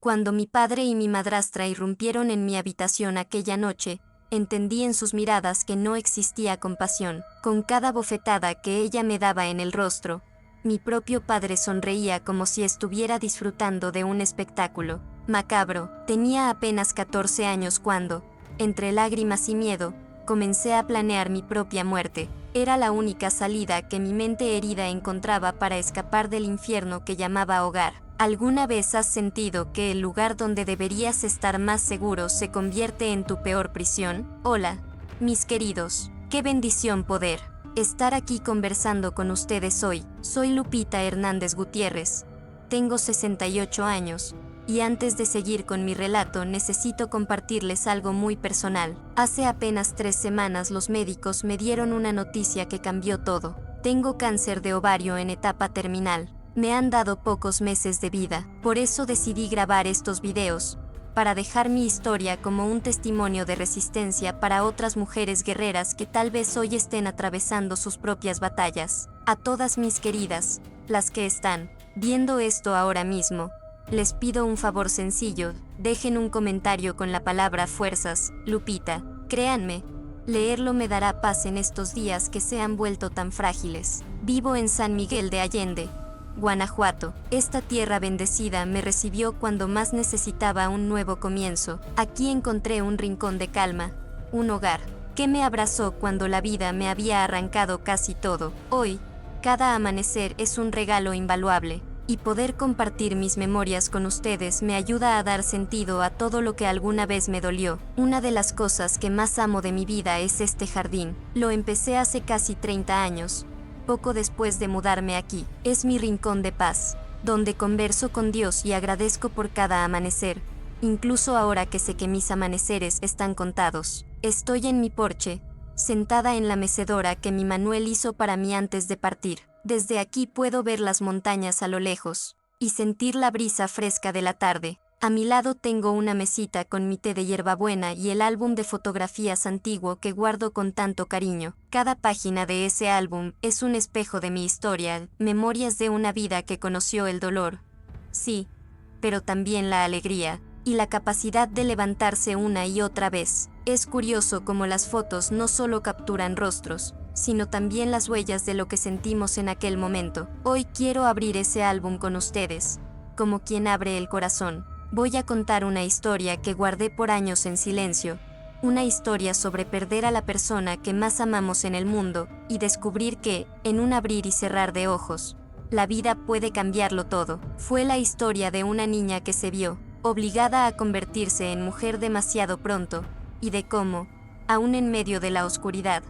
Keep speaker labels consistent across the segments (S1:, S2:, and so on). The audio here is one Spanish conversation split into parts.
S1: Cuando mi padre y mi madrastra irrumpieron en mi habitación aquella noche, entendí en sus miradas que no existía compasión. Con cada bofetada que ella me daba en el rostro, mi propio padre sonreía como si estuviera disfrutando de un espectáculo macabro. Tenía apenas 14 años cuando, entre lágrimas y miedo, comencé a planear mi propia muerte. Era la única salida que mi mente herida encontraba para escapar del infierno que llamaba hogar. ¿Alguna vez has sentido que el lugar donde deberías estar más seguro se convierte en tu peor prisión? Hola, mis queridos. Qué bendición poder estar aquí conversando con ustedes hoy. Soy Lupita Hernández Gutiérrez. Tengo 68 años. Y antes de seguir con mi relato necesito compartirles algo muy personal. Hace apenas 3 semanas los médicos me dieron una noticia que cambió todo. Tengo cáncer de ovario en etapa terminal. Me han dado pocos meses de vida. Por eso decidí grabar estos videos, para dejar mi historia como un testimonio de resistencia para otras mujeres guerreras que tal vez hoy estén atravesando sus propias batallas. A todas mis queridas, las que están viendo esto ahora mismo, les pido un favor sencillo, dejen un comentario con la palabra fuerzas, Lupita. Créanme, leerlo me dará paz en estos días que se han vuelto tan frágiles. Vivo en San Miguel de Allende, Guanajuato. Esta tierra bendecida me recibió cuando más necesitaba un nuevo comienzo. Aquí encontré un rincón de calma, un hogar, que me abrazó cuando la vida me había arrancado casi todo. Hoy, cada amanecer es un regalo invaluable. Y poder compartir mis memorias con ustedes me ayuda a dar sentido a todo lo que alguna vez me dolió. Una de las cosas que más amo de mi vida es este jardín. Lo empecé hace casi 30 años, poco después de mudarme aquí. Es mi rincón de paz, donde converso con Dios y agradezco por cada amanecer, incluso ahora que sé que mis amaneceres están contados. Estoy en mi porche, sentada en la mecedora que mi Manuel hizo para mí antes de partir. Desde aquí puedo ver las montañas a lo lejos y sentir la brisa fresca de la tarde. A mi lado tengo una mesita con mi té de hierbabuena y el álbum de fotografías antiguo que guardo con tanto cariño. Cada página de ese álbum es un espejo de mi historia, memorias de una vida que conoció el dolor. Sí, pero también la alegría y la capacidad de levantarse una y otra vez. Es curioso cómo las fotos no solo capturan rostros, sino también las huellas de lo que sentimos en aquel momento. Hoy quiero abrir ese álbum con ustedes, como quien abre el corazón. Voy a contar una historia que guardé por años en silencio, una historia sobre perder a la persona que más amamos en el mundo, y descubrir que, en un abrir y cerrar de ojos, la vida puede cambiarlo todo. Fue la historia de una niña que se vio obligada a convertirse en mujer demasiado pronto, y de cómo, aún en medio de la oscuridad,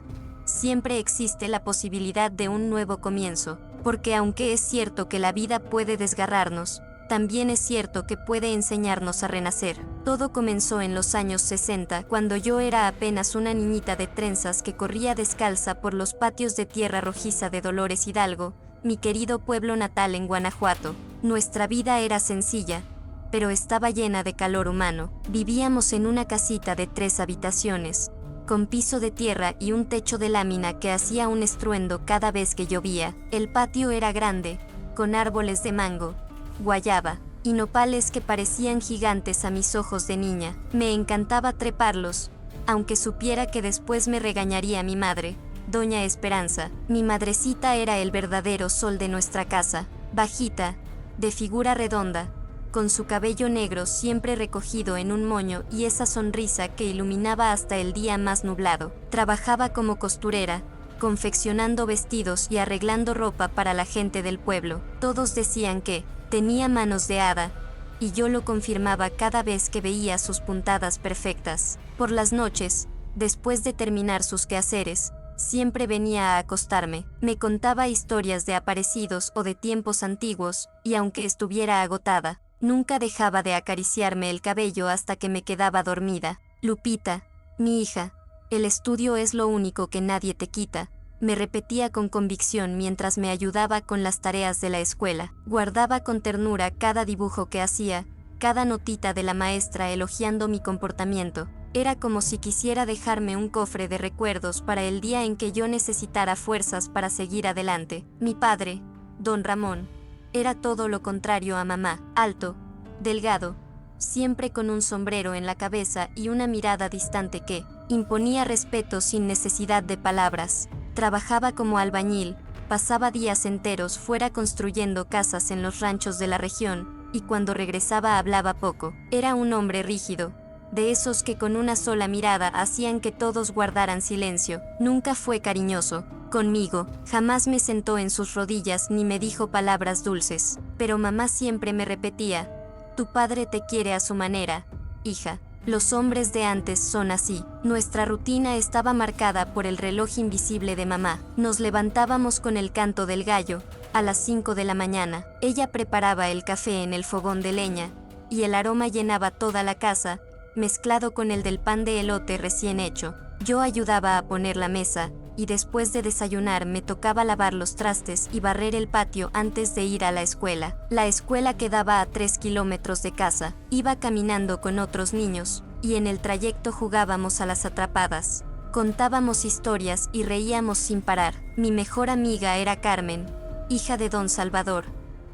S1: siempre existe la posibilidad de un nuevo comienzo, porque aunque es cierto que la vida puede desgarrarnos, también es cierto que puede enseñarnos a renacer. Todo comenzó en los años 60, cuando yo era apenas una niñita de trenzas que corría descalza por los patios de tierra rojiza de Dolores Hidalgo, mi querido pueblo natal en Guanajuato. Nuestra vida era sencilla, pero estaba llena de calor humano. Vivíamos en una casita de 3 habitaciones, con piso de tierra y un techo de lámina que hacía un estruendo cada vez que llovía. El patio era grande, con árboles de mango, guayaba y nopales que parecían gigantes a mis ojos de niña. Me encantaba treparlos, aunque supiera que después me regañaría mi madre, Doña Esperanza. Mi madrecita era el verdadero sol de nuestra casa, bajita, de figura redonda, con su cabello negro siempre recogido en un moño y esa sonrisa que iluminaba hasta el día más nublado. Trabajaba como costurera, confeccionando vestidos y arreglando ropa para la gente del pueblo. Todos decían que tenía manos de hada, y yo lo confirmaba cada vez que veía sus puntadas perfectas. Por las noches, después de terminar sus quehaceres, siempre venía a acostarme. Me contaba historias de aparecidos o de tiempos antiguos, y aunque estuviera agotada, nunca dejaba de acariciarme el cabello hasta que me quedaba dormida. Lupita, mi hija, el estudio es lo único que nadie te quita, me repetía con convicción mientras me ayudaba con las tareas de la escuela. Guardaba con ternura cada dibujo que hacía, cada notita de la maestra elogiando mi comportamiento. Era como si quisiera dejarme un cofre de recuerdos para el día en que yo necesitara fuerzas para seguir adelante. Mi padre, don Ramón, era todo lo contrario a mamá, alto, delgado, siempre con un sombrero en la cabeza y una mirada distante que imponía respeto sin necesidad de palabras. Trabajaba como albañil, pasaba días enteros fuera construyendo casas en los ranchos de la región, y cuando regresaba hablaba poco. Era un hombre rígido, de esos que con una sola mirada hacían que todos guardaran silencio. Nunca fue cariñoso conmigo, jamás me sentó en sus rodillas ni me dijo palabras dulces, pero mamá siempre me repetía: tu padre te quiere a su manera, hija. Los hombres de antes son así. Nuestra rutina estaba marcada por el reloj invisible de mamá. Nos levantábamos con el canto del gallo, a las 5 de la mañana. Ella preparaba el café en el fogón de leña, y el aroma llenaba toda la casa, mezclado con el del pan de elote recién hecho. Yo ayudaba a poner la mesa, y después de desayunar me tocaba lavar los trastes y barrer el patio antes de ir a la escuela. La escuela quedaba a 3 kilómetros de casa. Iba caminando con otros niños, y en el trayecto jugábamos a las atrapadas. Contábamos historias y reíamos sin parar. Mi mejor amiga era Carmen, hija de don Salvador,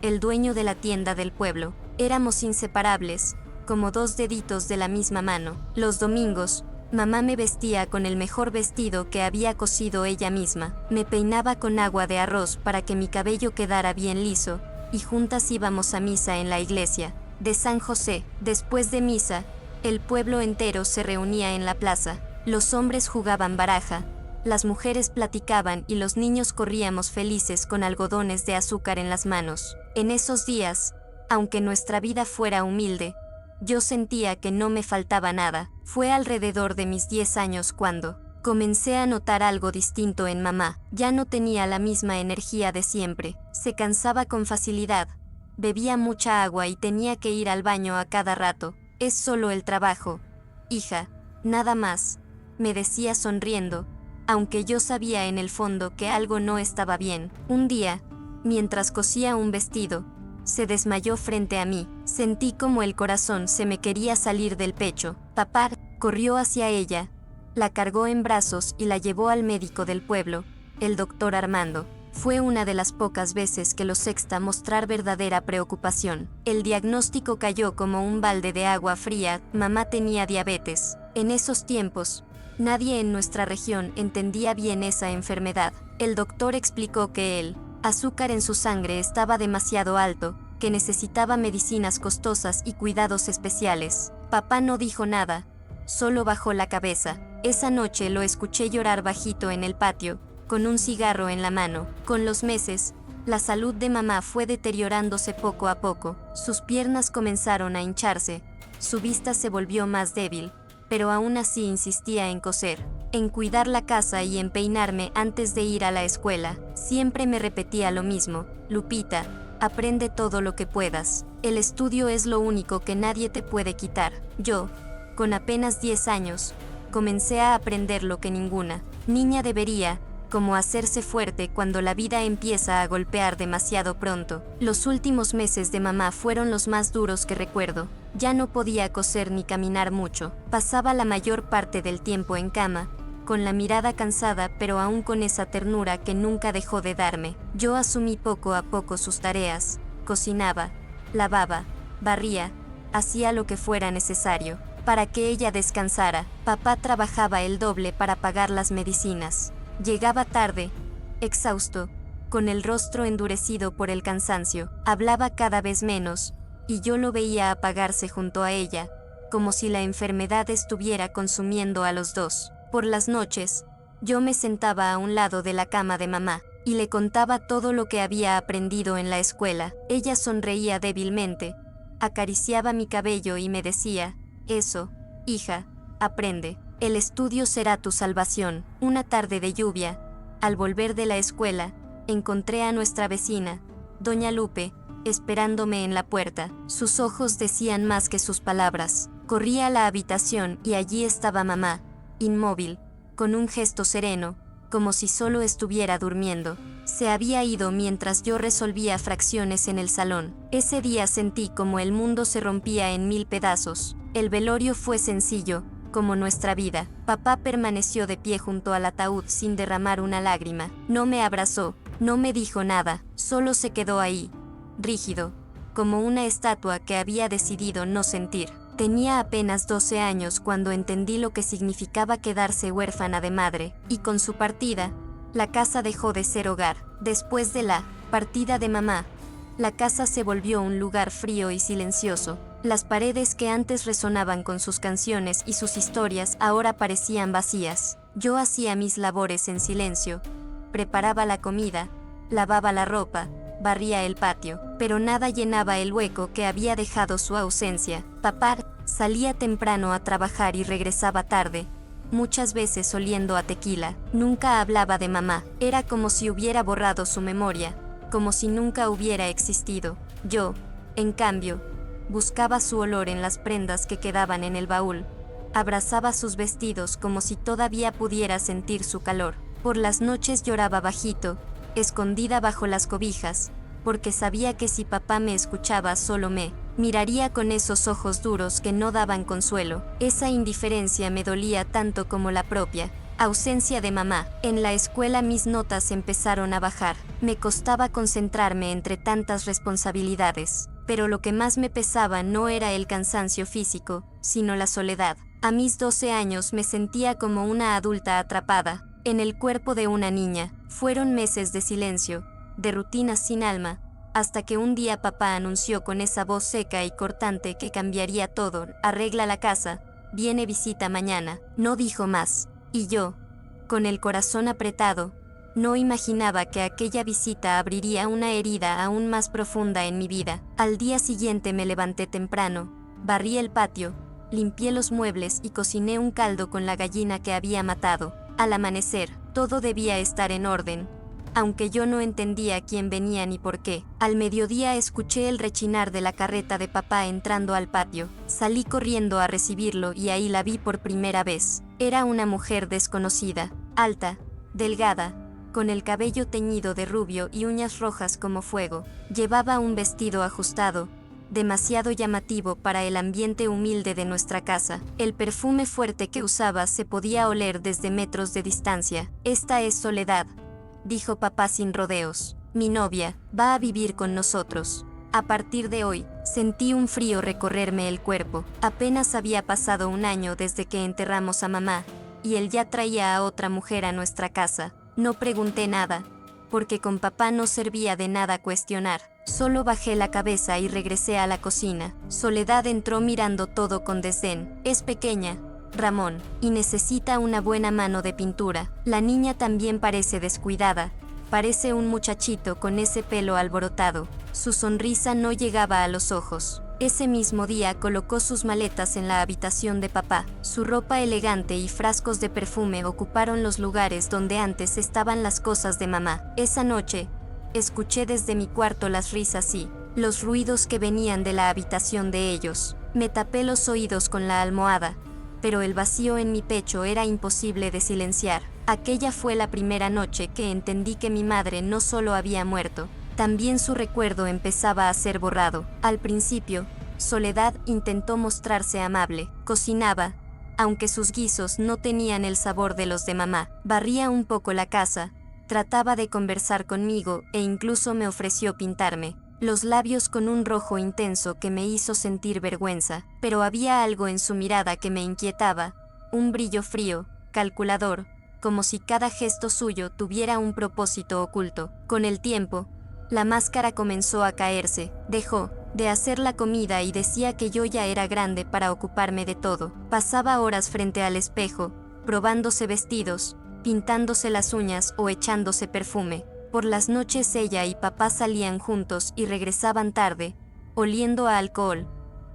S1: el dueño de la tienda del pueblo. Éramos inseparables, como dos deditos de la misma mano. Los domingos, mamá me vestía con el mejor vestido que había cosido ella misma. Me peinaba con agua de arroz para que mi cabello quedara bien liso, y juntas íbamos a misa en la iglesia de San José. Después de misa, el pueblo entero se reunía en la plaza. Los hombres jugaban baraja, las mujeres platicaban y los niños corríamos felices con algodones de azúcar en las manos. En esos días, aunque nuestra vida fuera humilde, yo sentía que no me faltaba nada. Fue alrededor de mis 10 años cuando comencé a notar algo distinto en mamá. Ya no tenía la misma energía de siempre. Se cansaba con facilidad, bebía mucha agua y tenía que ir al baño a cada rato. Es solo el trabajo, hija, nada más, me decía sonriendo, aunque yo sabía en el fondo que algo no estaba bien. Un día, mientras cosía un vestido, se desmayó frente a mí. Sentí como el corazón se me quería salir del pecho. Papá corrió hacia ella, la cargó en brazos y la llevó al médico del pueblo, el doctor Armando. Fue una de las pocas veces que lo sexta mostrar verdadera preocupación. El diagnóstico cayó como un balde de agua fría: mamá tenía diabetes. En esos tiempos, nadie en nuestra región entendía bien esa enfermedad. El doctor explicó que el azúcar en su sangre estaba demasiado alto, que necesitaba medicinas costosas y cuidados especiales. Papá no dijo nada, solo bajó la cabeza. Esa noche lo escuché llorar bajito en el patio, con un cigarro en la mano. Con los meses, la salud de mamá fue deteriorándose poco a poco. Sus piernas comenzaron a hincharse, su vista se volvió más débil, pero aún así insistía en coser, en cuidar la casa y en peinarme antes de ir a la escuela. Siempre me repetía lo mismo: Lupita, aprende todo lo que puedas. El estudio es lo único que nadie te puede quitar. Yo, con apenas 10 años, comencé a aprender lo que ninguna niña debería, como hacerse fuerte cuando la vida empieza a golpear demasiado pronto. Los últimos meses de mamá fueron los más duros que recuerdo. Ya no podía coser ni caminar mucho. Pasaba la mayor parte del tiempo en cama, con la mirada cansada pero aún con esa ternura que nunca dejó de darme. Yo asumí poco a poco sus tareas, cocinaba, lavaba, barría, hacía lo que fuera necesario para que ella descansara. Papá trabajaba el doble para pagar las medicinas. Llegaba tarde, exhausto, con el rostro endurecido por el cansancio. Hablaba cada vez menos, y yo lo veía apagarse junto a ella, como si la enfermedad estuviera consumiendo a los dos. Por las noches, yo me sentaba a un lado de la cama de mamá, y le contaba todo lo que había aprendido en la escuela. Ella sonreía débilmente, acariciaba mi cabello y me decía: eso, hija, aprende. El estudio será tu salvación. Una tarde de lluvia, al volver de la escuela, encontré a nuestra vecina, doña Lupe, esperándome en la puerta. Sus ojos decían más que sus palabras. Corrí a la habitación y allí estaba mamá, inmóvil, con un gesto sereno, como si solo estuviera durmiendo. Se había ido mientras yo resolvía fracciones en el salón. Ese día sentí como el mundo se rompía en 1000 pedazos. El velorio fue sencillo, como nuestra vida. Papá permaneció de pie junto al ataúd sin derramar una lágrima. No me abrazó, no me dijo nada, solo se quedó ahí, rígido, como una estatua que había decidido no sentir. Tenía apenas 12 años cuando entendí lo que significaba quedarse huérfana de madre, y con su partida, la casa dejó de ser hogar. Después de la partida de mamá, la casa se volvió un lugar frío y silencioso. Las paredes que antes resonaban con sus canciones y sus historias ahora parecían vacías. Yo hacía mis labores en silencio, preparaba la comida, lavaba la ropa, barría el patio, pero nada llenaba el hueco que había dejado su ausencia. Papá salía temprano a trabajar y regresaba tarde, muchas veces oliendo a tequila. Nunca hablaba de mamá, era como si hubiera borrado su memoria, como si nunca hubiera existido. Yo, en cambio, buscaba su olor en las prendas que quedaban en el baúl, abrazaba sus vestidos como si todavía pudiera sentir su calor. Por las noches lloraba bajito, escondida bajo las cobijas, porque sabía que si papá me escuchaba solo me miraría con esos ojos duros que no daban consuelo. Esa indiferencia me dolía tanto como la propia ausencia de mamá. En la escuela mis notas empezaron a bajar. Me costaba concentrarme entre tantas responsabilidades, pero lo que más me pesaba no era el cansancio físico, sino la soledad. A mis 12 años me sentía como una adulta atrapada en el cuerpo de una niña. Fueron meses de silencio, de rutinas sin alma, hasta que un día papá anunció con esa voz seca y cortante que cambiaría todo. Arregla la casa, viene visita mañana. No dijo más, y yo, con el corazón apretado, no imaginaba que aquella visita abriría una herida aún más profunda en mi vida. Al día siguiente me levanté temprano, barrí el patio, limpié los muebles y cociné un caldo con la gallina que había matado. Al amanecer, todo debía estar en orden, aunque yo no entendía quién venía ni por qué. Al mediodía escuché el rechinar de la carreta de papá entrando al patio. Salí corriendo a recibirlo y ahí la vi por primera vez. Era una mujer desconocida, alta, delgada, con el cabello teñido de rubio y uñas rojas como fuego. Llevaba un vestido ajustado, demasiado llamativo para el ambiente humilde de nuestra casa. El perfume fuerte que usaba se podía oler desde metros de distancia. Esta es Soledad, dijo papá sin rodeos. Mi novia, va a vivir con nosotros. A partir de hoy, sentí un frío recorrerme el cuerpo. Apenas había pasado un año desde que enterramos a mamá, y él ya traía a otra mujer a nuestra casa. No pregunté nada, porque con papá no servía de nada cuestionar. Solo bajé la cabeza y regresé a la cocina. Soledad entró mirando todo con desdén. Es pequeña, Ramón, y necesita una buena mano de pintura. La niña también parece descuidada. Parece un muchachito con ese pelo alborotado. Su sonrisa no llegaba a los ojos. Ese mismo día colocó sus maletas en la habitación de papá. Su ropa elegante y frascos de perfume ocuparon los lugares donde antes estaban las cosas de mamá. Esa noche, escuché desde mi cuarto las risas y los ruidos que venían de la habitación de ellos. Me tapé los oídos con la almohada, pero el vacío en mi pecho era imposible de silenciar. Aquella fue la primera noche que entendí que mi madre no solo había muerto, también su recuerdo empezaba a ser borrado. Al principio, Soledad intentó mostrarse amable, cocinaba, aunque sus guisos no tenían el sabor de los de mamá. Barría un poco la casa, trataba de conversar conmigo e incluso me ofreció pintarme los labios con un rojo intenso que me hizo sentir vergüenza, pero había algo en su mirada que me inquietaba, un brillo frío, calculador, como si cada gesto suyo tuviera un propósito oculto. Con el tiempo, la máscara comenzó a caerse, dejó de hacer la comida y decía que yo ya era grande para ocuparme de todo. Pasaba horas frente al espejo, probándose vestidos, pintándose las uñas o echándose perfume. Por las noches ella y papá salían juntos y regresaban tarde, oliendo a alcohol,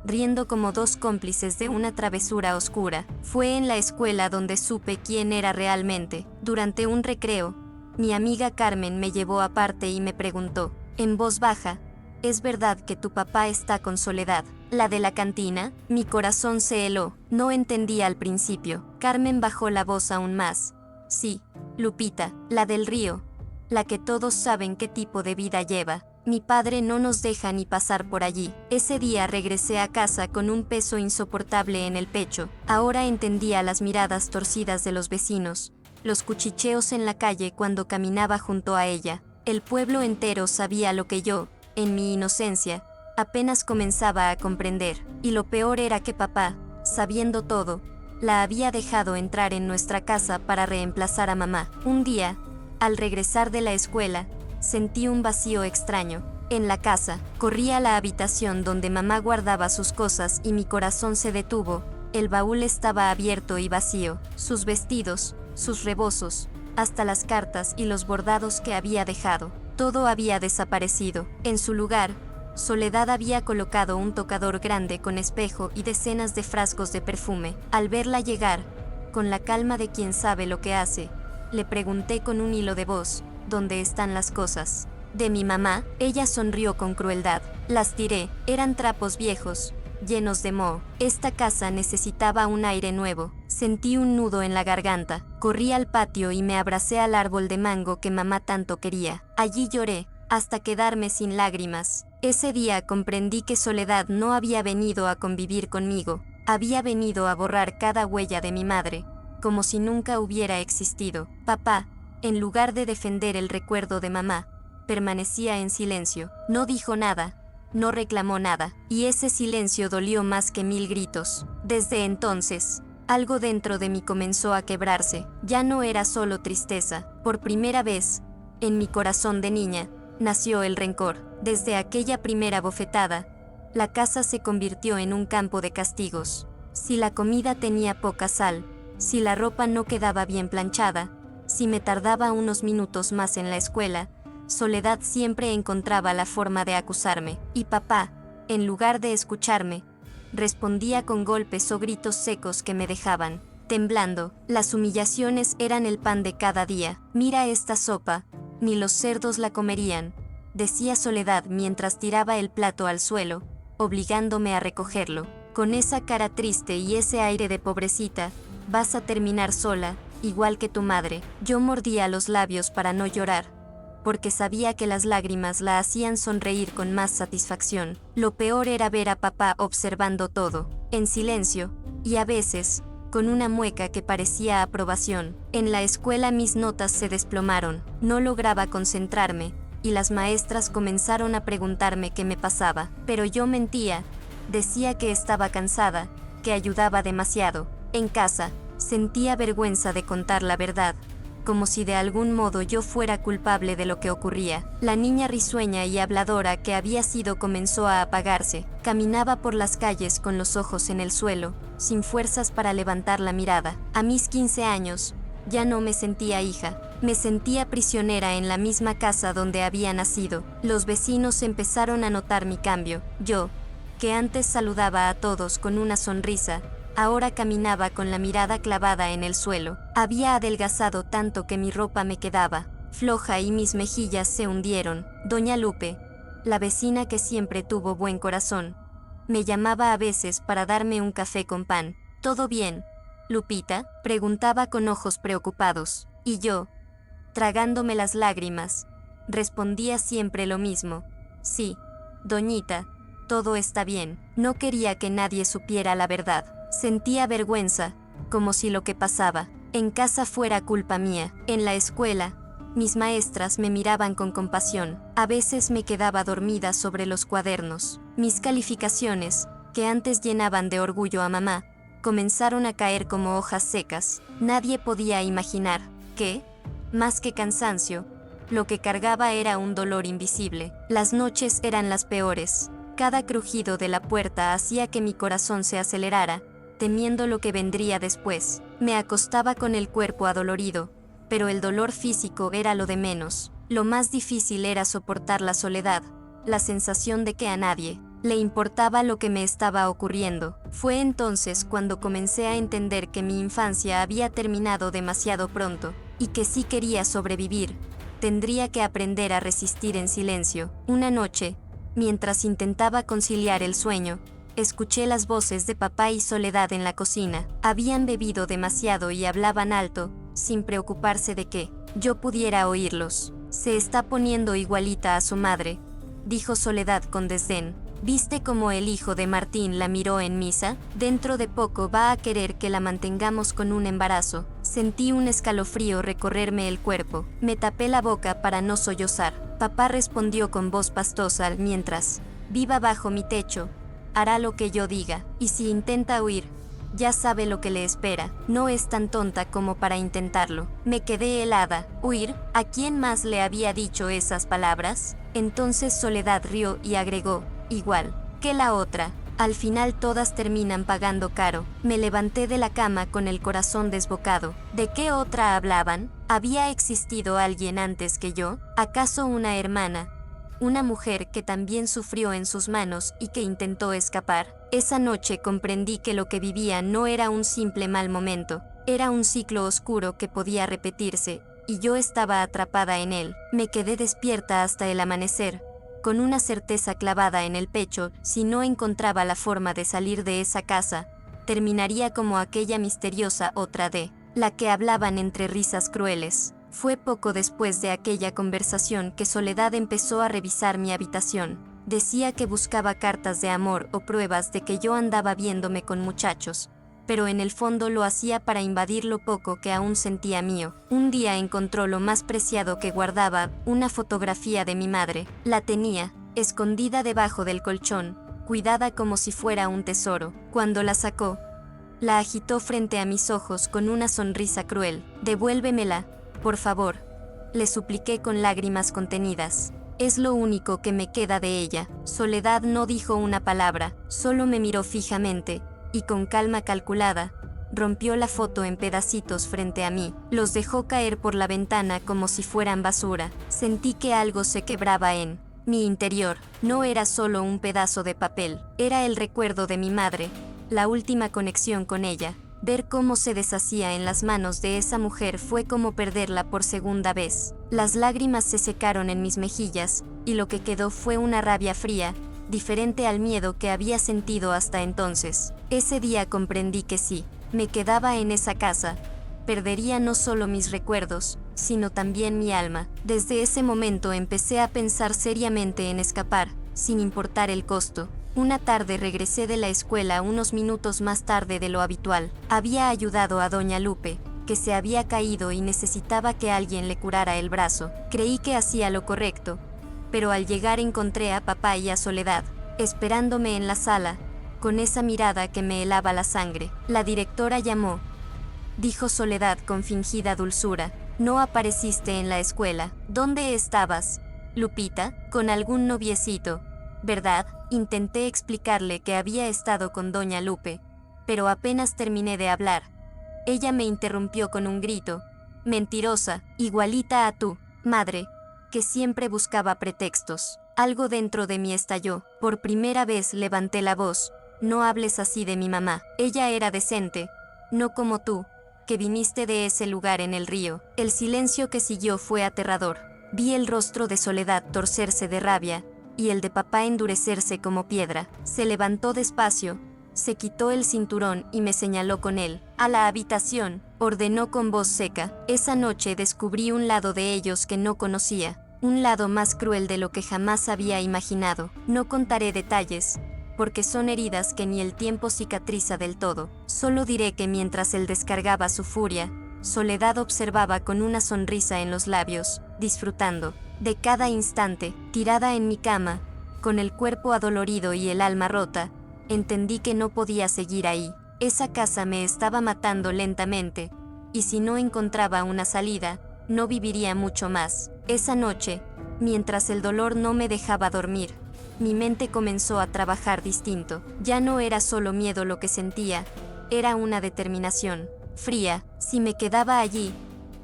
S1: riendo como dos cómplices de una travesura oscura. Fue en la escuela donde supe quién era realmente. Durante un recreo, mi amiga Carmen me llevó aparte y me preguntó, en voz baja, ¿es verdad que tu papá está con Soledad, la de la cantina? Mi corazón se heló. No entendía al principio. Carmen bajó la voz aún más. Sí, Lupita, la del río, la que todos saben qué tipo de vida lleva. Mi padre no nos deja ni pasar por allí. Ese día regresé a casa con un peso insoportable en el pecho. Ahora entendía las miradas torcidas de los vecinos, los cuchicheos en la calle cuando caminaba junto a ella. El pueblo entero sabía lo que yo, en mi inocencia, Apenas comenzaba a comprender, y lo peor era que papá, sabiendo todo, la había dejado entrar en nuestra casa para reemplazar a mamá. Un día, al regresar de la escuela, sentí un vacío extraño. En la casa, corrí a la habitación donde mamá guardaba sus cosas y mi corazón se detuvo. El baúl estaba abierto y vacío. Sus vestidos, sus rebozos, hasta las cartas y los bordados que había dejado. Todo había desaparecido. En su lugar, Soledad había colocado un tocador grande con espejo y decenas de frascos de perfume. Al verla llegar, con la calma de quien sabe lo que hace, le pregunté con un hilo de voz, ¿dónde están las cosas de mi mamá? Ella sonrió con crueldad. Las tiré, eran trapos viejos, llenos de moho. Esta casa necesitaba un aire nuevo. Sentí un nudo en la garganta. Corrí al patio y me abracé al árbol de mango que mamá tanto quería. Allí lloré, hasta quedarme sin lágrimas. Ese día comprendí que Soledad no había venido a convivir conmigo, había venido a borrar cada huella de mi madre, como si nunca hubiera existido. Papá, en lugar de defender el recuerdo de mamá, permanecía en silencio. No dijo nada, no reclamó nada, y ese silencio dolió más que 1000 gritos. Desde entonces, algo dentro de mí comenzó a quebrarse. Ya no era solo tristeza. Por primera vez, en mi corazón de niña, nació el rencor. Desde aquella primera bofetada, la casa se convirtió en un campo de castigos. Si la comida tenía poca sal, si la ropa no quedaba bien planchada, si me tardaba unos minutos más en la escuela, Soledad siempre encontraba la forma de acusarme. Y papá, en lugar de escucharme, respondía con golpes o gritos secos que me dejaban temblando. Las humillaciones eran el pan de cada día. Mira esta sopa, ni los cerdos la comerían, decía Soledad mientras tiraba el plato al suelo, obligándome a recogerlo. Con esa cara triste y ese aire de pobrecita, vas a terminar sola, igual que tu madre. Yo mordía los labios para no llorar, porque sabía que las lágrimas la hacían sonreír con más satisfacción. Lo peor era ver a papá observando todo, en silencio, y a veces, con una mueca que parecía aprobación. En la escuela mis notas se desplomaron, no lograba concentrarme, y las maestras comenzaron a preguntarme qué me pasaba. Pero yo mentía, decía que estaba cansada, que ayudaba demasiado. En casa, sentía vergüenza de contar la verdad, como si de algún modo yo fuera culpable de lo que ocurría. La niña risueña y habladora que había sido comenzó a apagarse. Caminaba por las calles con los ojos en el suelo, sin fuerzas para levantar la mirada. A mis 15 años, ya no me sentía hija, me sentía prisionera en la misma casa donde había nacido. Los vecinos empezaron a notar mi cambio. Yo, que antes saludaba a todos con una sonrisa, ahora caminaba con la mirada clavada en el suelo. Había adelgazado tanto que mi ropa me quedaba floja y mis mejillas se hundieron. Doña Lupe, la vecina que siempre tuvo buen corazón, me llamaba a veces para darme un café con pan. ¿Todo bien, Lupita?, preguntaba con ojos preocupados. Y yo, tragándome las lágrimas, respondía siempre lo mismo. Sí, doñita, todo está bien. No quería que nadie supiera la verdad. Sentía vergüenza, como si lo que pasaba en casa fuera culpa mía. En la escuela, mis maestras me miraban con compasión. A veces me quedaba dormida sobre los cuadernos. Mis calificaciones, que antes llenaban de orgullo a mamá, comenzaron a caer como hojas secas. Nadie podía imaginar que, más que cansancio, lo que cargaba era un dolor invisible. Las noches eran las peores. Cada crujido de la puerta hacía que mi corazón se acelerara, temiendo lo que vendría después. Me acostaba con el cuerpo adolorido, pero el dolor físico era lo de menos. Lo más difícil era soportar la soledad, la sensación de que a nadie le importaba lo que me estaba ocurriendo. Fue entonces cuando comencé a entender que mi infancia había terminado demasiado pronto, y que si quería sobrevivir, tendría que aprender a resistir en silencio. Una noche, mientras intentaba conciliar el sueño, escuché las voces de papá y Soledad en la cocina. Habían bebido demasiado y hablaban alto, sin preocuparse de que yo pudiera oírlos. Se está poniendo igualita a su madre, dijo Soledad con desdén. ¿Viste cómo el hijo de Martín la miró en misa? Dentro de poco va a querer que la mantengamos con un embarazo. Sentí un escalofrío recorrerme el cuerpo. Me tapé la boca para no sollozar. Papá respondió con voz pastosa mientras Viva bajo mi techo, hará lo que yo diga, y si intenta huir, ya sabe lo que le espera. No es tan tonta como para intentarlo. Me quedé helada. ¿Huir? ¿A quién más le había dicho esas palabras? Entonces Soledad rió y agregó, igual que la otra. Al final todas terminan pagando caro. Me levanté de la cama con el corazón desbocado. ¿De qué otra hablaban? ¿Había existido alguien antes que yo? ¿Acaso una hermana? Una mujer que también sufrió en sus manos y que intentó escapar. Esa noche comprendí que lo que vivía no era un simple mal momento, era un ciclo oscuro que podía repetirse, y yo estaba atrapada en él. Me quedé despierta hasta el amanecer, con una certeza clavada en el pecho: si no encontraba la forma de salir de esa casa, terminaría como aquella misteriosa otra de la que hablaban entre risas crueles. Fue poco después de aquella conversación que Soledad empezó a revisar mi habitación. Decía que buscaba cartas de amor o pruebas de que yo andaba viéndome con muchachos, pero en el fondo lo hacía para invadir lo poco que aún sentía mío. Un día encontró lo más preciado que guardaba, una fotografía de mi madre. La tenía, escondida debajo del colchón, cuidada como si fuera un tesoro. Cuando la sacó, la agitó frente a mis ojos con una sonrisa cruel. «Devuélvemela, por favor», le supliqué con lágrimas contenidas. «Es lo único que me queda de ella». Soledad no dijo una palabra, solo me miró fijamente, y con calma calculada, rompió la foto en pedacitos frente a mí. Los dejó caer por la ventana como si fueran basura. Sentí que algo se quebraba en mi interior. No era solo un pedazo de papel, era el recuerdo de mi madre, la última conexión con ella. Ver cómo se deshacía en las manos de esa mujer fue como perderla por segunda vez. Las lágrimas se secaron en mis mejillas, y lo que quedó fue una rabia fría, diferente al miedo que había sentido hasta entonces. Ese día comprendí que si me quedaba en esa casa, perdería no solo mis recuerdos, sino también mi alma. Desde ese momento empecé a pensar seriamente en escapar, sin importar el costo. Una tarde regresé de la escuela unos minutos más tarde de lo habitual. Había ayudado a doña Lupe, que se había caído y necesitaba que alguien le curara el brazo. Creí que hacía lo correcto, pero al llegar encontré a papá y a Soledad, esperándome en la sala, con esa mirada que me helaba la sangre. «La directora llamó», dijo Soledad con fingida dulzura. «No apareciste en la escuela. ¿Dónde estabas, Lupita? Con algún noviecito, ¿verdad?». Intenté explicarle que había estado con doña Lupe, pero apenas terminé de hablar, ella me interrumpió con un grito: «Mentirosa, igualita a tu madre, que siempre buscaba pretextos». Algo dentro de mí estalló. Por primera vez levanté la voz: «No hables así de mi mamá. Ella era decente, no como tú, que viniste de ese lugar en el río». El silencio que siguió fue aterrador. Vi el rostro de Soledad torcerse de rabia, y el de papá endurecerse como piedra. Se levantó despacio, se quitó el cinturón y me señaló con él. «A la habitación», ordenó con voz seca. Esa noche descubrí un lado de ellos que no conocía, un lado más cruel de lo que jamás había imaginado. No contaré detalles, porque son heridas que ni el tiempo cicatriza del todo. Solo diré que mientras él descargaba su furia, Soledad observaba con una sonrisa en los labios, disfrutando de cada instante. Tirada en mi cama, con el cuerpo adolorido y el alma rota, entendí que no podía seguir ahí. Esa casa me estaba matando lentamente, y si no encontraba una salida, no viviría mucho más. Esa noche, mientras el dolor no me dejaba dormir, mi mente comenzó a trabajar distinto. Ya no era solo miedo lo que sentía, era una determinación fría. Si me quedaba allí,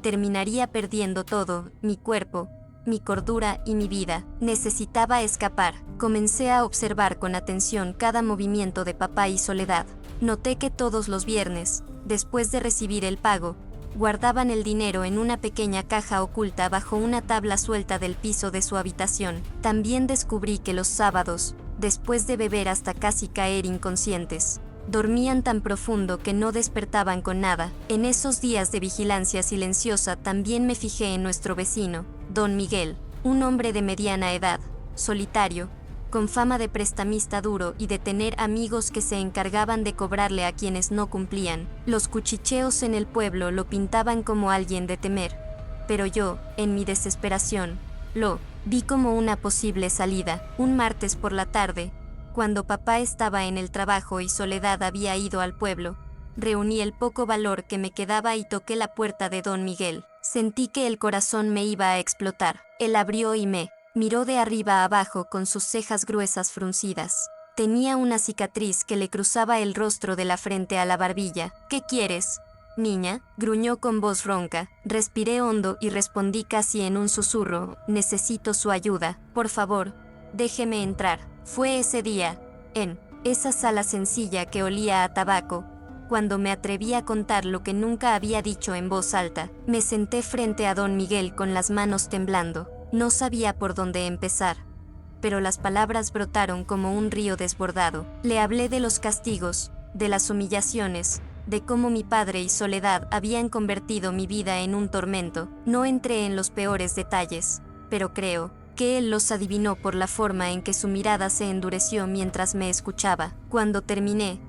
S1: terminaría perdiendo todo: mi cuerpo, mi cordura y mi vida. Necesitaba escapar. Comencé a observar con atención cada movimiento de papá y Soledad. Noté que todos los viernes, después de recibir el pago, guardaban el dinero en una pequeña caja oculta bajo una tabla suelta del piso de su habitación. También descubrí que los sábados, después de beber hasta casi caer inconscientes, dormían tan profundo que no despertaban con nada. En esos días de vigilancia silenciosa también me fijé en nuestro vecino, don Miguel, un hombre de mediana edad, solitario, con fama de prestamista duro y de tener amigos que se encargaban de cobrarle a quienes no cumplían. Los cuchicheos en el pueblo lo pintaban como alguien de temer, pero yo, en mi desesperación, lo Vi como una posible salida, un martes por la tarde, cuando papá estaba en el trabajo y Soledad había ido al pueblo. Reuní el poco valor que me quedaba y toqué la puerta de don Miguel. Sentí que el corazón me iba a explotar. Él abrió y me miró de arriba a abajo con sus cejas gruesas fruncidas. Tenía una cicatriz que le cruzaba el rostro de la frente a la barbilla. ¿Qué quieres, niña?, gruñó con voz ronca. Respiré hondo y respondí casi en un susurro: necesito su ayuda. Por favor, déjeme entrar. Fue ese día, en esa sala sencilla que olía a tabaco, cuando me atreví a contar lo que nunca había dicho en voz alta. Me senté frente a don Miguel con las manos temblando. No sabía por dónde empezar, pero las palabras brotaron como un río desbordado. Le hablé de los castigos, de las humillaciones, de cómo mi padre y Soledad habían convertido mi vida en un tormento. No entré en los peores detalles, pero creo que él los adivinó por la forma en que su mirada se endureció mientras me escuchaba. Cuando terminé,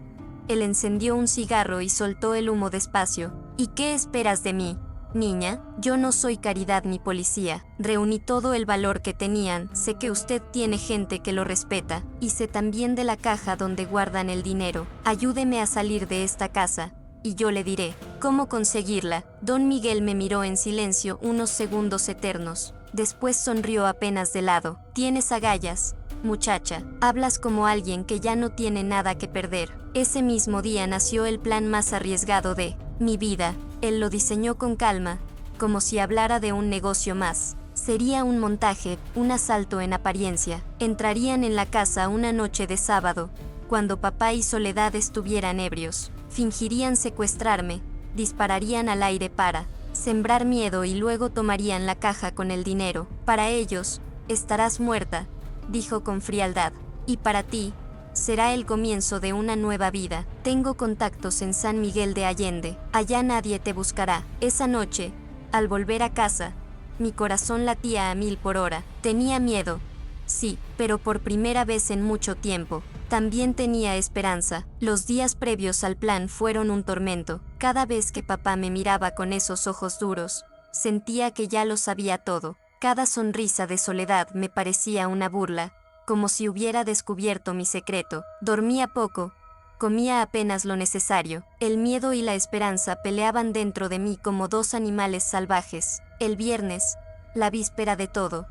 S1: él encendió un cigarro y soltó el humo despacio. ¿Y qué esperas de mí, niña? Yo no soy Caridad ni policía. Reuní todo el valor que tenían. Sé que usted tiene gente que lo respeta, y sé también de la caja donde guardan el dinero. Ayúdeme a salir de esta casa, y yo le diré cómo conseguirla. Don Miguel me miró en silencio unos segundos eternos. Después sonrió apenas de lado. Tienes agallas, muchacha. Hablas como alguien que ya no tiene nada que perder. Ese mismo día nació el plan más arriesgado de mi vida. Él lo diseñó con calma, como si hablara de un negocio más. Sería un montaje, un asalto en apariencia. Entrarían en la casa una noche de sábado, cuando papá y Soledad estuvieran ebrios. Fingirían secuestrarme, dispararían al aire para sembrar miedo y luego tomarían la caja con el dinero. Para ellos, estarás muerta, dijo con frialdad. Y para ti, será el comienzo de una nueva vida. Tengo contactos en San Miguel de Allende. Allá nadie te buscará. Esa noche, al volver a casa, mi corazón latía a 1000 por hora. Tenía miedo, sí, pero por primera vez en mucho tiempo. También tenía esperanza. Los días previos al plan fueron un tormento. Cada vez que papá me miraba con esos ojos duros, sentía que ya lo sabía todo. Cada sonrisa de Soledad me parecía una burla, como si hubiera descubierto mi secreto. Dormía poco, comía apenas lo necesario. El miedo y la esperanza peleaban dentro de mí como dos animales salvajes. El viernes, la víspera de todo,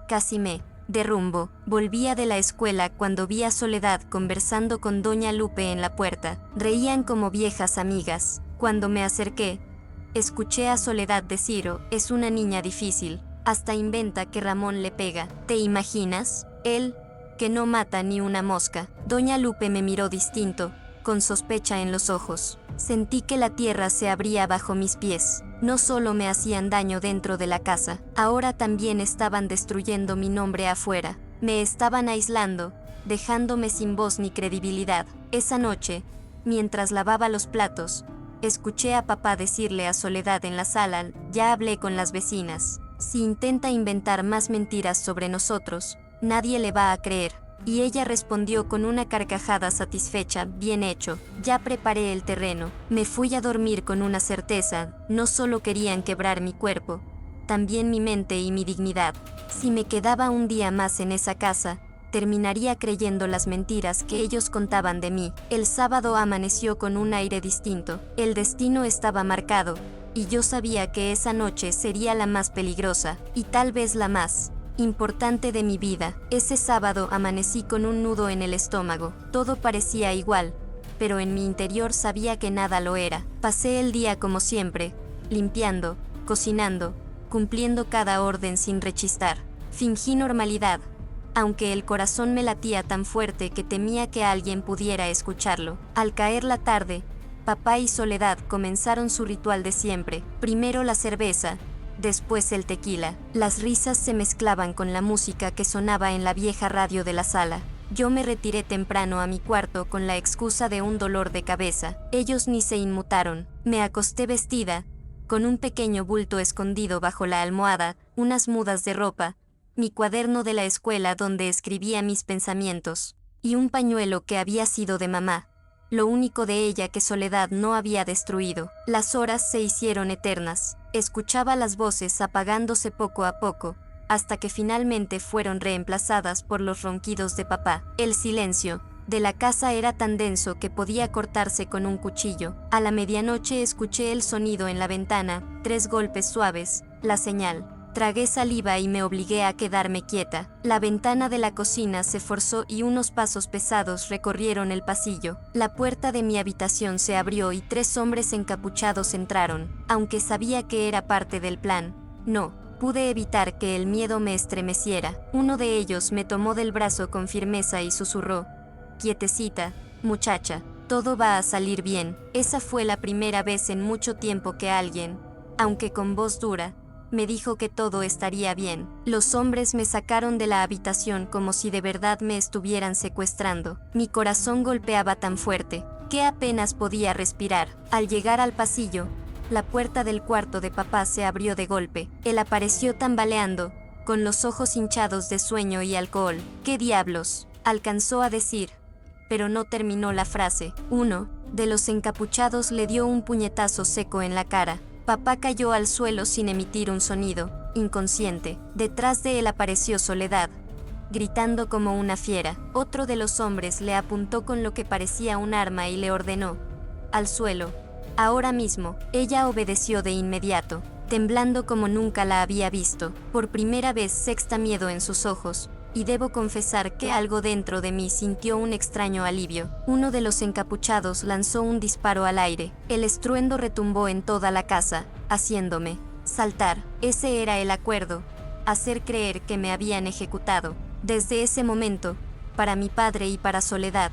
S1: casi me derrumbo. Volvía de la escuela cuando vi a Soledad conversando con doña Lupe en la puerta. Reían como viejas amigas. Cuando me acerqué, escuché a Soledad decir: "Oh, es una niña difícil. Hasta inventa que Ramón le pega. ¿Te imaginas? Él, que no mata ni una mosca". Doña Lupe me miró distinto, con sospecha en los ojos. Sentí que la tierra se abría bajo mis pies. No solo me hacían daño dentro de la casa, ahora también estaban destruyendo mi nombre afuera. Me estaban aislando, dejándome sin voz ni credibilidad. Esa noche, mientras lavaba los platos, escuché a papá decirle a Soledad en la sala: "Ya hablé con las vecinas. Si intenta inventar más mentiras sobre nosotros, nadie le va a creer". Y ella respondió con una carcajada satisfecha: "Bien hecho, ya preparé el terreno". Me fui a dormir con una certeza: no solo querían quebrar mi cuerpo, también mi mente y mi dignidad. Si me quedaba un día más en esa casa, terminaría creyendo las mentiras que ellos contaban de mí. El sábado amaneció con un aire distinto. El destino estaba marcado, y yo sabía que esa noche sería la más peligrosa, y tal vez la más importante de mi vida. Ese sábado amanecí con un nudo en el estómago. Todo parecía igual, pero en mi interior sabía que nada lo era. Pasé el día como siempre, limpiando, cocinando, cumpliendo cada orden sin rechistar. Fingí normalidad, aunque el corazón me latía tan fuerte que temía que alguien pudiera escucharlo. Al caer la tarde, papá y Soledad comenzaron su ritual de siempre. Primero la cerveza, después el tequila. Las risas se mezclaban con la música que sonaba en la vieja radio de la sala. Yo me retiré temprano a mi cuarto con la excusa de un dolor de cabeza. Ellos ni se inmutaron. Me acosté vestida, con un pequeño bulto escondido bajo la almohada, unas mudas de ropa, mi cuaderno de la escuela donde escribía mis pensamientos, y un pañuelo que había sido de mamá, lo único de ella que Soledad no había destruido. Las horas se hicieron eternas. Escuchaba las voces apagándose poco a poco, hasta que finalmente fueron reemplazadas por los ronquidos de papá. El silencio de la casa era tan denso que podía cortarse con un cuchillo. A la medianoche escuché el sonido en la ventana, 3 golpes suaves, la señal. Tragué saliva y me obligué a quedarme quieta. La ventana de la cocina se forzó y unos pasos pesados recorrieron el pasillo. La puerta de mi habitación se abrió y 3 hombres encapuchados entraron. Aunque sabía que era parte del plan, no pude evitar que el miedo me estremeciera. Uno de ellos me tomó del brazo con firmeza y susurró: «Quietecita, muchacha, todo va a salir bien». Esa fue la primera vez en mucho tiempo que alguien, aunque con voz dura, me dijo que todo estaría bien. Los hombres me sacaron de la habitación como si de verdad me estuvieran secuestrando. Mi corazón golpeaba tan fuerte que apenas podía respirar. Al llegar al pasillo, la puerta del cuarto de papá se abrió de golpe. Él apareció tambaleando, con los ojos hinchados de sueño y alcohol. «¿Qué diablos?», alcanzó a decir, pero no terminó la frase. Uno de los encapuchados le dio un puñetazo seco en la cara. Papá cayó al suelo sin emitir un sonido, inconsciente. Detrás de él apareció Soledad, gritando como una fiera. Otro de los hombres le apuntó con lo que parecía un arma y le ordenó: «Al suelo, ahora mismo». Ella obedeció de inmediato, temblando como nunca la había visto. Por primera vez sexta miedo en sus ojos, y debo confesar que algo dentro de mí sintió un extraño alivio. Uno de los encapuchados lanzó un disparo al aire. El estruendo retumbó en toda la casa, haciéndome saltar. Ese era el acuerdo: hacer creer que me habían ejecutado. Desde ese momento, para mi padre y para Soledad,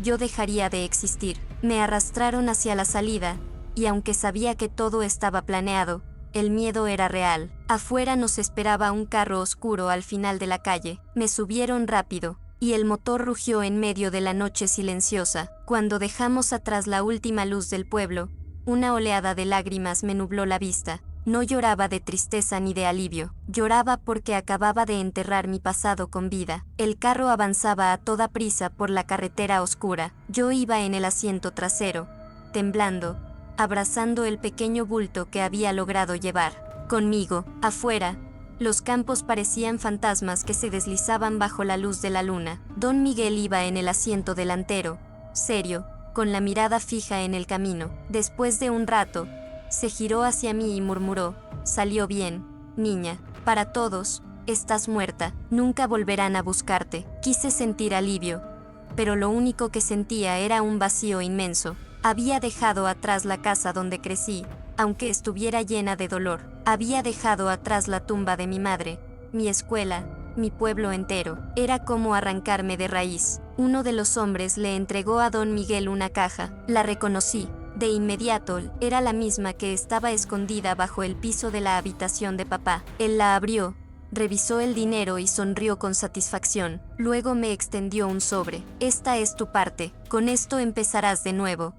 S1: yo dejaría de existir. Me arrastraron hacia la salida, y aunque sabía que todo estaba planeado, el miedo era real. Afuera nos esperaba un carro oscuro al final de la calle. Me subieron rápido, y el motor rugió en medio de la noche silenciosa. Cuando dejamos atrás la última luz del pueblo, una oleada de lágrimas me nubló la vista. No lloraba de tristeza ni de alivio. Lloraba porque acababa de enterrar mi pasado con vida. El carro avanzaba a toda prisa por la carretera oscura. Yo iba en el asiento trasero, temblando, abrazando el pequeño bulto que había logrado llevar conmigo. Afuera, los campos parecían fantasmas que se deslizaban bajo la luz de la luna. Don Miguel iba en el asiento delantero, serio, con la mirada fija en el camino. Después de un rato, se giró hacia mí y murmuró: «Salió bien, niña. Para todos, estás muerta. Nunca volverán a buscarte». Quise sentir alivio, pero lo único que sentía era un vacío inmenso. Había dejado atrás la casa donde crecí, aunque estuviera llena de dolor. Había dejado atrás la tumba de mi madre, mi escuela, mi pueblo entero. Era como arrancarme de raíz. Uno de los hombres le entregó a don Miguel una caja. La reconocí. De inmediato, era la misma que estaba escondida bajo el piso de la habitación de papá. Él la abrió, revisó el dinero y sonrió con satisfacción. Luego me extendió un sobre. «Esta es tu parte. Con esto empezarás de nuevo»,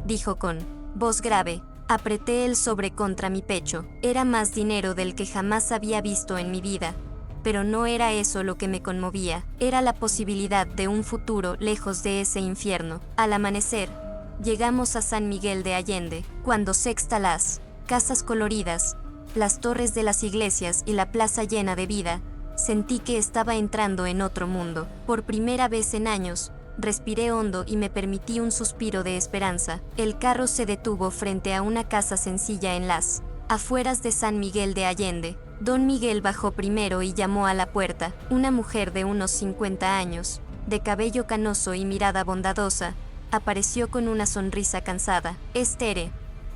S1: dijo con voz grave. Apreté el sobre contra mi pecho. Era más dinero del que jamás había visto en mi vida. Pero no era eso lo que me conmovía. Era la posibilidad de un futuro lejos de ese infierno. Al amanecer, llegamos a San Miguel de Allende. Cuando sexta las casas coloridas, las torres de las iglesias y la plaza llena de vida, sentí que estaba entrando en otro mundo. Por primera vez en años, respiré hondo y me permití un suspiro de esperanza. El carro se detuvo frente a una casa sencilla en las afueras de San Miguel de Allende. Don Miguel bajó primero y llamó a la puerta. Una mujer de unos 50 años, de cabello canoso y mirada bondadosa, apareció con una sonrisa cansada. «Es Tere,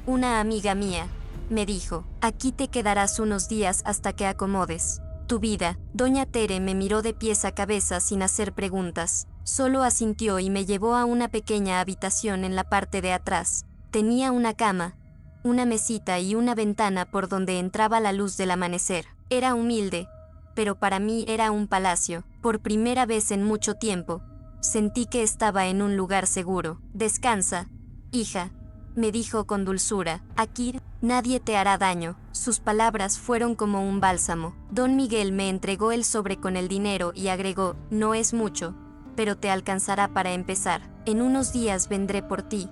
S1: una amiga mía», me dijo. «Aquí te quedarás unos días hasta que acomodes tu vida». Doña Tere me miró de pies a cabeza sin hacer preguntas. Solo asintió y me llevó a una pequeña habitación en la parte de atrás. Tenía una cama, una mesita y una ventana por donde entraba la luz del amanecer. Era humilde, pero para mí era un palacio. Por primera vez en mucho tiempo, sentí que estaba en un lugar seguro. «Descansa, hija», me dijo con dulzura. «Aquí nadie te hará daño». Sus palabras fueron como un bálsamo. Don Miguel me entregó el sobre con el dinero y agregó: «No es mucho, pero te alcanzará para empezar. En unos días vendré por ti.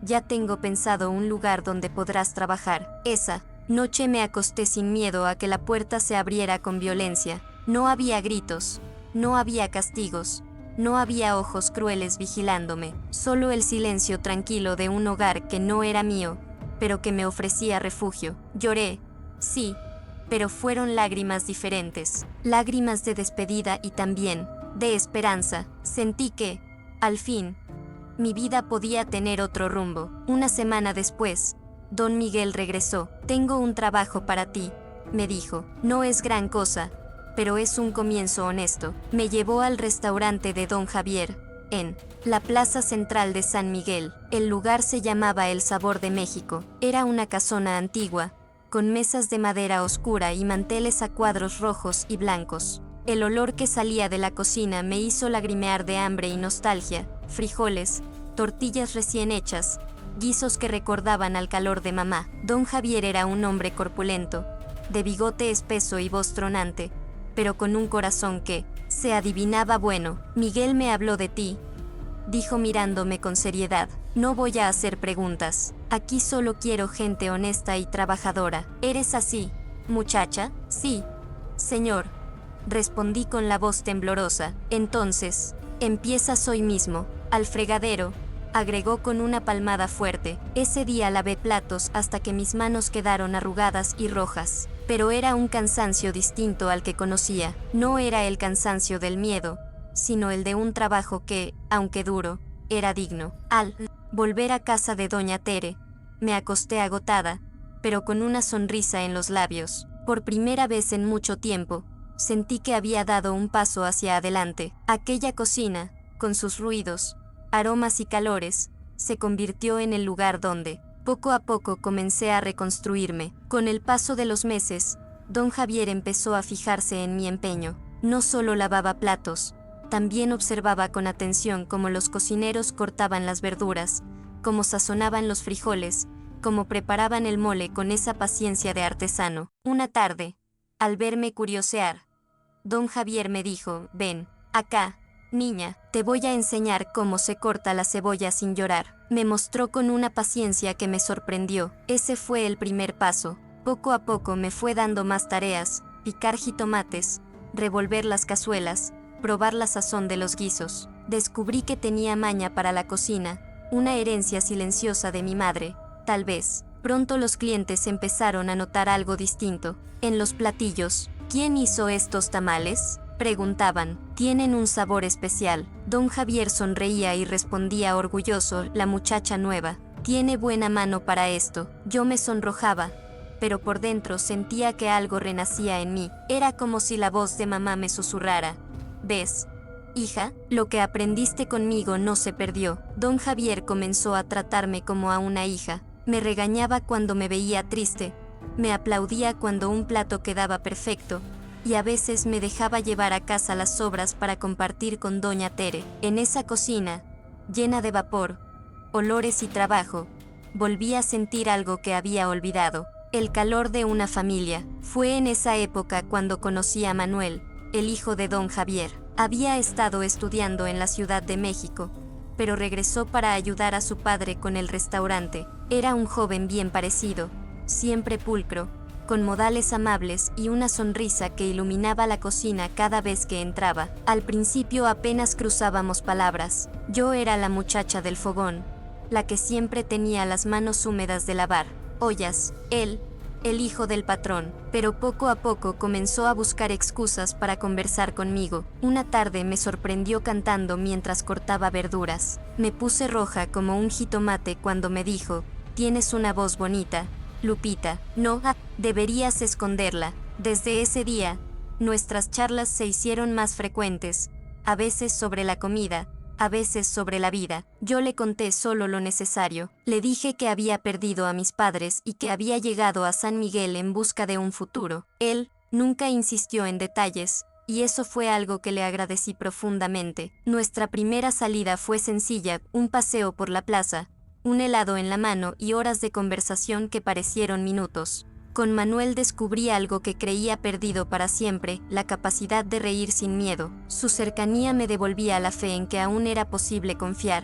S1: Ya tengo pensado un lugar donde podrás trabajar». Esa noche me acosté sin miedo a que la puerta se abriera con violencia. No había gritos, no había castigos, no había ojos crueles vigilándome, solo el silencio tranquilo de un hogar que no era mío, pero que me ofrecía refugio. Lloré, sí, pero fueron lágrimas diferentes, lágrimas de despedida y también de esperanza. Sentí que, al fin, mi vida podía tener otro rumbo. Una semana después, Don Miguel regresó. Tengo un trabajo para ti, me dijo. No es gran cosa, pero es un comienzo honesto. Me llevó al restaurante de Don Javier, en la plaza central de San Miguel. El lugar se llamaba El Sabor de México. Era una casona antigua, con mesas de madera oscura y manteles a cuadros rojos y blancos. El olor que salía de la cocina me hizo lagrimear de hambre y nostalgia. Frijoles, tortillas recién hechas, guisos que recordaban al calor de mamá. Don Javier era un hombre corpulento, de bigote espeso y voz tronante, pero con un corazón que se adivinaba bueno. Miguel me habló de ti, dijo mirándome con seriedad. No voy a hacer preguntas. Aquí solo quiero gente honesta y trabajadora. ¿Eres así, muchacha? Sí, señor, respondí con la voz temblorosa. Entonces, empiezas hoy mismo. Al fregadero, agregó con una palmada fuerte. Ese día lavé platos hasta que mis manos quedaron arrugadas y rojas. Pero era un cansancio distinto al que conocía. No era el cansancio del miedo, sino el de un trabajo que, aunque duro, era digno. Al volver a casa de doña Tere, me acosté agotada, pero con una sonrisa en los labios. Por primera vez en mucho tiempo, sentí que había dado un paso hacia adelante. Aquella cocina, con sus ruidos, aromas y calores, se convirtió en el lugar donde, poco a poco, comencé a reconstruirme. Con el paso de los meses, Don Javier empezó a fijarse en mi empeño. No solo lavaba platos, también observaba con atención cómo los cocineros cortaban las verduras, cómo sazonaban los frijoles, cómo preparaban el mole con esa paciencia de artesano. Una tarde, al verme curiosear, Don Javier me dijo: ven acá, niña, te voy a enseñar cómo se corta la cebolla sin llorar. Me mostró con una paciencia que me sorprendió. Ese fue el primer paso. Poco a poco me fue dando más tareas: picar jitomates, revolver las cazuelas, probar la sazón de los guisos. Descubrí que tenía maña para la cocina, una herencia silenciosa de mi madre, tal vez. Pronto los clientes empezaron a notar algo distinto en los platillos. ¿Quién hizo estos tamales?, preguntaban. Tienen un sabor especial. Don Javier sonreía y respondía orgulloso: la muchacha nueva tiene buena mano para esto. Yo me sonrojaba, pero por dentro sentía que algo renacía en mí. Era como si la voz de mamá me susurrara: ¿ves, hija? Lo que aprendiste conmigo no se perdió. Don Javier comenzó a tratarme como a una hija. Me regañaba cuando me veía triste, me aplaudía cuando un plato quedaba perfecto, y a veces me dejaba llevar a casa las sobras para compartir con doña Tere. En esa cocina, llena de vapor, olores y trabajo, volví a sentir algo que había olvidado: el calor de una familia. Fue en esa época cuando conocí a Manuel, el hijo de Don Javier. Había estado estudiando en la Ciudad de México, pero regresó para ayudar a su padre con el restaurante. Era un joven bien parecido, siempre pulcro, con modales amables y una sonrisa que iluminaba la cocina cada vez que entraba. Al principio apenas cruzábamos palabras. Yo era la muchacha del fogón, la que siempre tenía las manos húmedas de lavar ollas. Él, el hijo del patrón, pero poco a poco comenzó a buscar excusas para conversar conmigo. Una tarde me sorprendió cantando mientras cortaba verduras. Me puse roja como un jitomate cuando me dijo: tienes una voz bonita, Lupita. No, deberías esconderla. Desde ese día, nuestras charlas se hicieron más frecuentes, a veces sobre la comida, a veces sobre la vida. Yo le conté solo lo necesario. Le dije que había perdido a mis padres y que había llegado a San Miguel en busca de un futuro. Él nunca insistió en detalles, y eso fue algo que le agradecí profundamente. Nuestra primera salida fue sencilla: un paseo por la plaza, un helado en la mano y horas de conversación que parecieron minutos. Con Manuel descubrí algo que creía perdido para siempre: la capacidad de reír sin miedo. Su cercanía me devolvía la fe en que aún era posible confiar,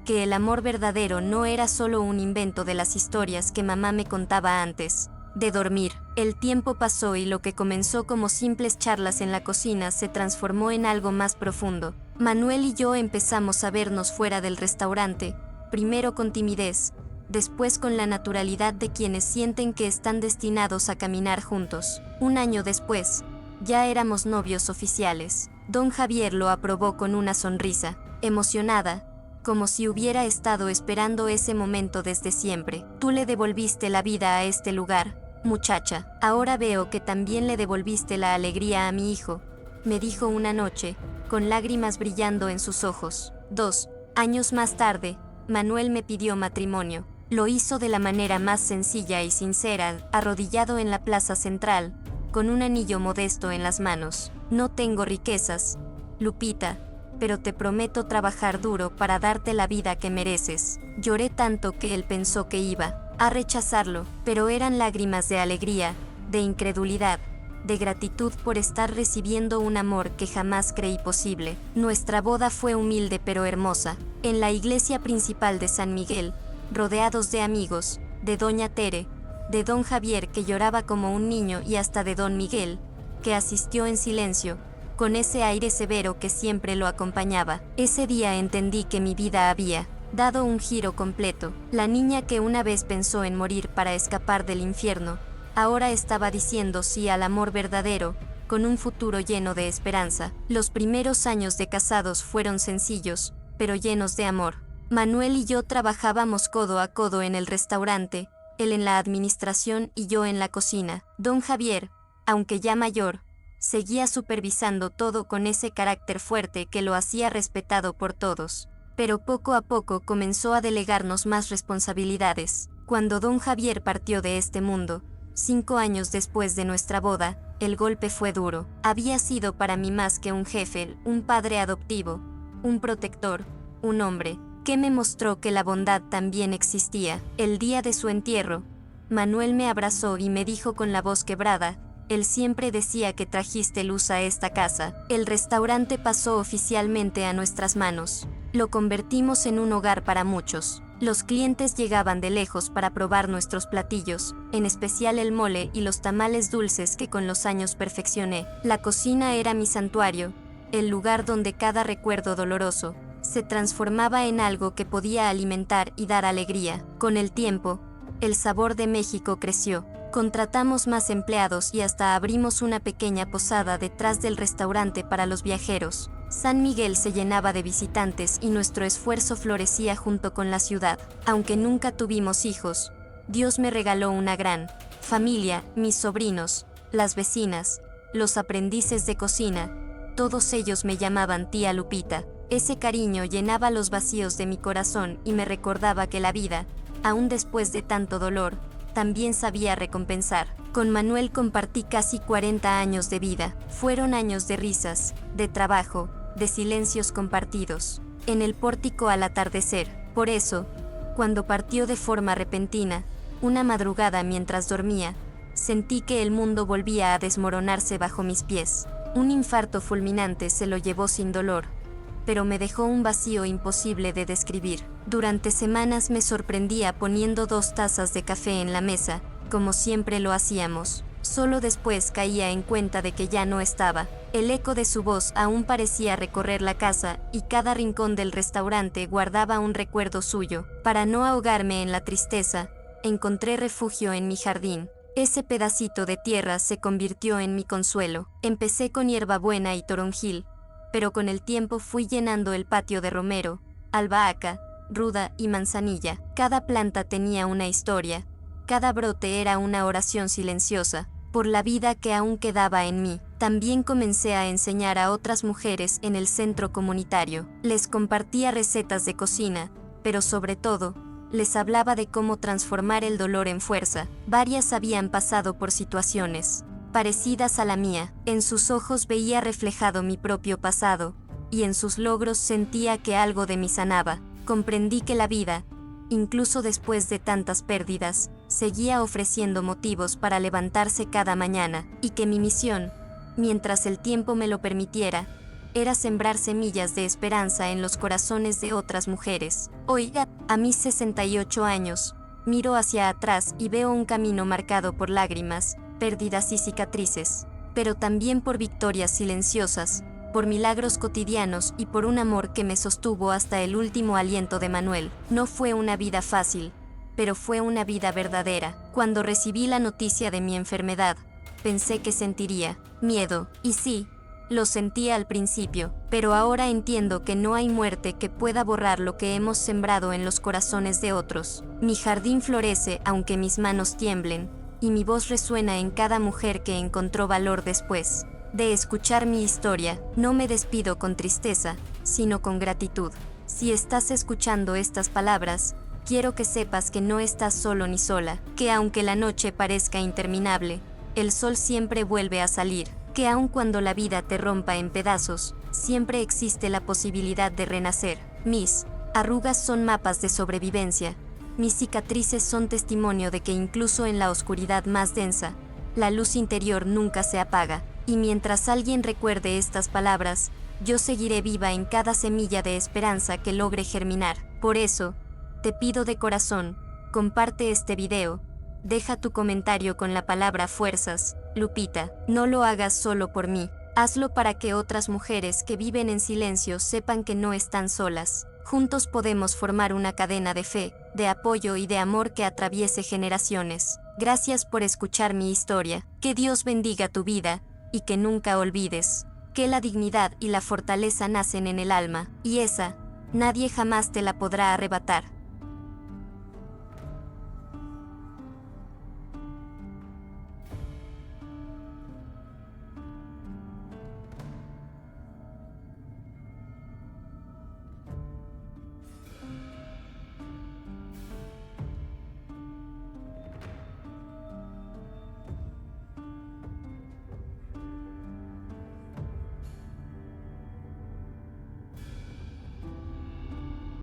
S1: que el amor verdadero no era solo un invento de las historias que mamá me contaba antes, de dormir. El tiempo pasó y lo que comenzó como simples charlas en la cocina se transformó en algo más profundo. Manuel y yo empezamos a vernos fuera del restaurante, primero con timidez, después con la naturalidad de quienes sienten que están destinados a caminar juntos. Un año después, ya éramos novios oficiales. Don Javier lo aprobó con una sonrisa, emocionada, como si hubiera estado esperando ese momento desde siempre. Tú le devolviste la vida a este lugar, muchacha. Ahora veo que también le devolviste la alegría a mi hijo, me dijo una noche, con lágrimas brillando en sus ojos. 2 años más tarde, Manuel me pidió matrimonio. Lo hizo de la manera más sencilla y sincera, arrodillado en la plaza central, con un anillo modesto en las manos. No tengo riquezas, Lupita, pero te prometo trabajar duro para darte la vida que mereces. Lloré tanto que él pensó que iba a rechazarlo, pero eran lágrimas de alegría, de incredulidad, de gratitud por estar recibiendo un amor que jamás creí posible. Nuestra boda fue humilde pero hermosa, en la iglesia principal de San Miguel, rodeados de amigos, de doña Tere, de don Javier que lloraba como un niño y hasta de don Miguel, que asistió en silencio, con ese aire severo que siempre lo acompañaba. Ese día entendí que mi vida había dado un giro completo. La niña que una vez pensó en morir para escapar del infierno, ahora estaba diciendo sí al amor verdadero, con un futuro lleno de esperanza. Los primeros años de casados fueron sencillos, pero llenos de amor. Manuel y yo trabajábamos codo a codo en el restaurante, él en la administración y yo en la cocina. Don Javier, aunque ya mayor, seguía supervisando todo con ese carácter fuerte que lo hacía respetado por todos. Pero poco a poco comenzó a delegarnos más responsabilidades. Cuando don Javier partió de este mundo, 5 años después de nuestra boda, el golpe fue duro. Había sido para mí más que un jefe, un padre adoptivo, un protector, un hombre, que me mostró que la bondad también existía. El día de su entierro, Manuel me abrazó y me dijo con la voz quebrada, él siempre decía que trajiste luz a esta casa. El restaurante pasó oficialmente a nuestras manos. Lo convertimos en un hogar para muchos. Los clientes llegaban de lejos para probar nuestros platillos, en especial el mole y los tamales dulces que con los años perfeccioné. La cocina era mi santuario, el lugar donde cada recuerdo doloroso se transformaba en algo que podía alimentar y dar alegría. Con el tiempo, el sabor de México creció. Contratamos más empleados y hasta abrimos una pequeña posada detrás del restaurante para los viajeros. San Miguel se llenaba de visitantes y nuestro esfuerzo florecía junto con la ciudad. Aunque nunca tuvimos hijos, Dios me regaló una gran familia, mis sobrinos, las vecinas, los aprendices de cocina, todos ellos me llamaban tía Lupita. Ese cariño llenaba los vacíos de mi corazón y me recordaba que la vida, aún después de tanto dolor, también sabía recompensar. Con Manuel compartí casi 40 años de vida. Fueron años de risas, de trabajo, de silencios compartidos. En el pórtico al atardecer. Por eso, cuando partió de forma repentina, una madrugada mientras dormía, sentí que el mundo volvía a desmoronarse bajo mis pies. Un infarto fulminante se lo llevó sin dolor, pero me dejó un vacío imposible de describir. Durante semanas me sorprendía poniendo 2 tazas de café en la mesa, como siempre lo hacíamos. Solo después caía en cuenta de que ya no estaba. El eco de su voz aún parecía recorrer la casa y cada rincón del restaurante guardaba un recuerdo suyo. Para no ahogarme en la tristeza, encontré refugio en mi jardín. Ese pedacito de tierra se convirtió en mi consuelo. Empecé con hierbabuena y toronjil, pero con el tiempo fui llenando el patio de romero, albahaca, ruda y manzanilla. Cada planta tenía una historia, cada brote era una oración silenciosa, por la vida que aún quedaba en mí. También comencé a enseñar a otras mujeres en el centro comunitario. Les compartía recetas de cocina, pero sobre todo, les hablaba de cómo transformar el dolor en fuerza. Varias habían pasado por situaciones parecidas a la mía. En sus ojos veía reflejado mi propio pasado, y en sus logros sentía que algo de mí sanaba. Comprendí que la vida, incluso después de tantas pérdidas, seguía ofreciendo motivos para levantarse cada mañana, y que mi misión, mientras el tiempo me lo permitiera, era sembrar semillas de esperanza en los corazones de otras mujeres. Oiga, a mis 68 años, Miro hacia atrás y veo un camino marcado por lágrimas, pérdidas y cicatrices, pero también por victorias silenciosas, por milagros cotidianos y por un amor que me sostuvo hasta el último aliento de Manuel. No fue una vida fácil, pero fue una vida verdadera. Cuando recibí la noticia de mi enfermedad, pensé que sentiría miedo, y sí, lo sentía al principio, pero ahora entiendo que no hay muerte que pueda borrar lo que hemos sembrado en los corazones de otros. Mi jardín florece aunque mis manos tiemblen, y mi voz resuena en cada mujer que encontró valor después de escuchar mi historia. No me despido con tristeza, sino con gratitud. Si estás escuchando estas palabras, quiero que sepas que no estás solo ni sola, que aunque la noche parezca interminable, el sol siempre vuelve a salir, que aun cuando la vida te rompa en pedazos, siempre existe la posibilidad de renacer. Mis arrugas son mapas de sobrevivencia, mis cicatrices son testimonio de que incluso en la oscuridad más densa, la luz interior nunca se apaga, y mientras alguien recuerde estas palabras, yo seguiré viva en cada semilla de esperanza que logre germinar. Por eso, te pido de corazón, comparte este video, deja tu comentario con la palabra fuerzas, Lupita. No lo hagas solo por mí, hazlo para que otras mujeres que viven en silencio sepan que no están solas. Juntos podemos formar una cadena de fe, de apoyo y de amor que atraviese generaciones. Gracias por escuchar mi historia, que Dios bendiga tu vida, y que nunca olvides que la dignidad y la fortaleza nacen en el alma, y esa, nadie jamás te la podrá arrebatar.